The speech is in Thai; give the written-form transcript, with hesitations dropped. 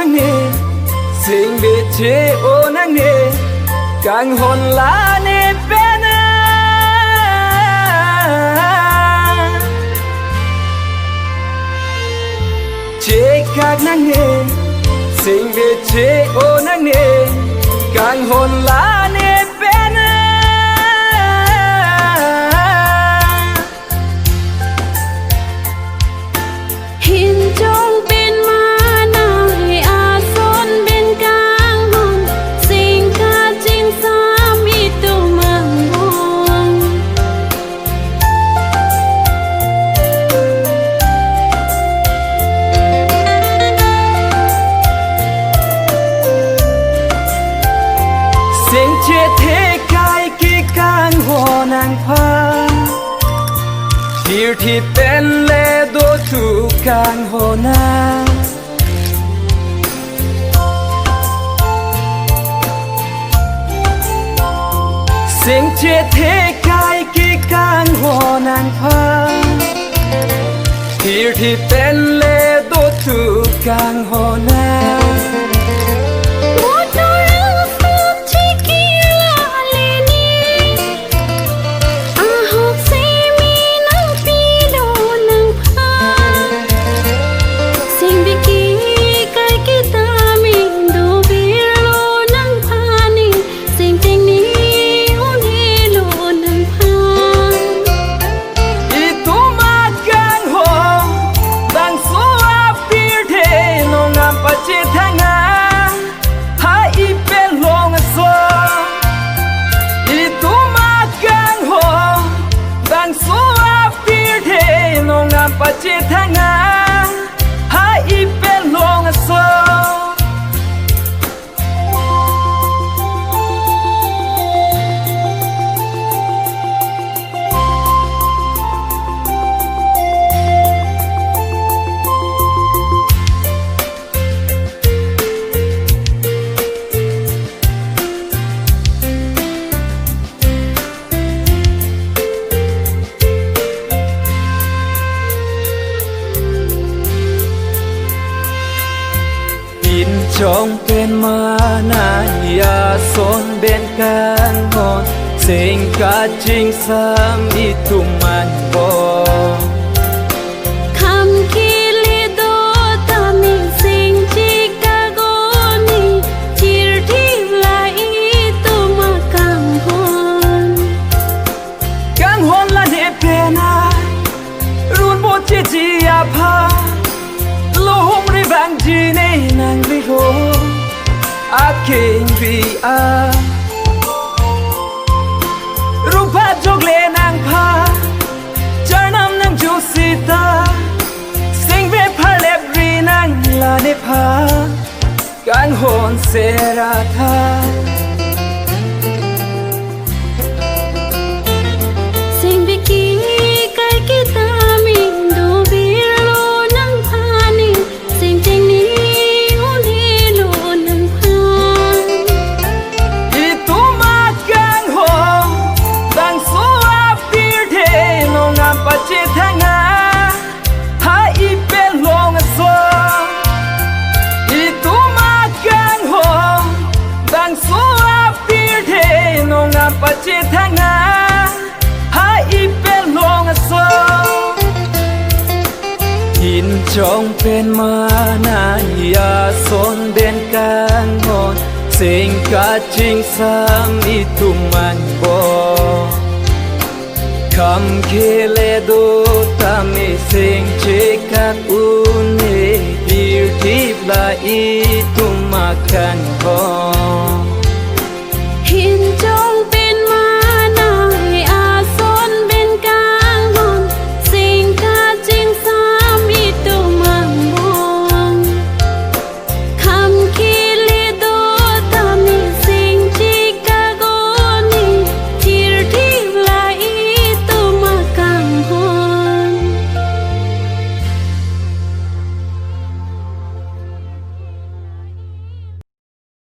nang ne sing be che o nang ne kang hon la ne pena che kak nang ne sing be che o nang ne kang hon la ne pena hin jongเป็นมานาให้อาสนเป็นกลางห้องสิ่งกาจริงสามีตัวมังวงเสียงเชียเทกายกี่กลางหัวนางพาที่เป็นเลโดทุกกลางหัวนาเสียงเชียเทกายกี่กลางหัวนางพาที่เป็นเลโดทุกกลางหัวนา Pachi thanga hai ipe long soจงเป็นมานาอย่าสนเบนกันหอนสิ่งกาจริงสามีตุมันบอกคำคิเลโดตามีสิ่งที่กาโกนีจิรที่ลายตุมากังหอนละเนเปนารุนโบจิจิยาพาลูกริบังจีเนนังริโรอาเก่งบีอารูปาจกเลนังพาจานำนังจูสิตาสิงเวพาเลบรีนังลาเนพากังหอนเสราธาสิ่งบิกีไกกิตามิดูบิโลนังพานีสิ่งจริงนี้อุนีโลนังพาอีตุมากังหอนดังสัวปีเทนงามปัจเจทางาหาอีเป็นลงสวอีตุมากังหอนดังสัวปีเทนงามปัจเจทางาหินจงเป็นมานาอย่าสนเบนกันหอนสิ่งกาจริงสามีตุมันบอกคำเคเลโดตามีสิ่งเชกักอุเนบิวทิบลาอีตุมากันหอน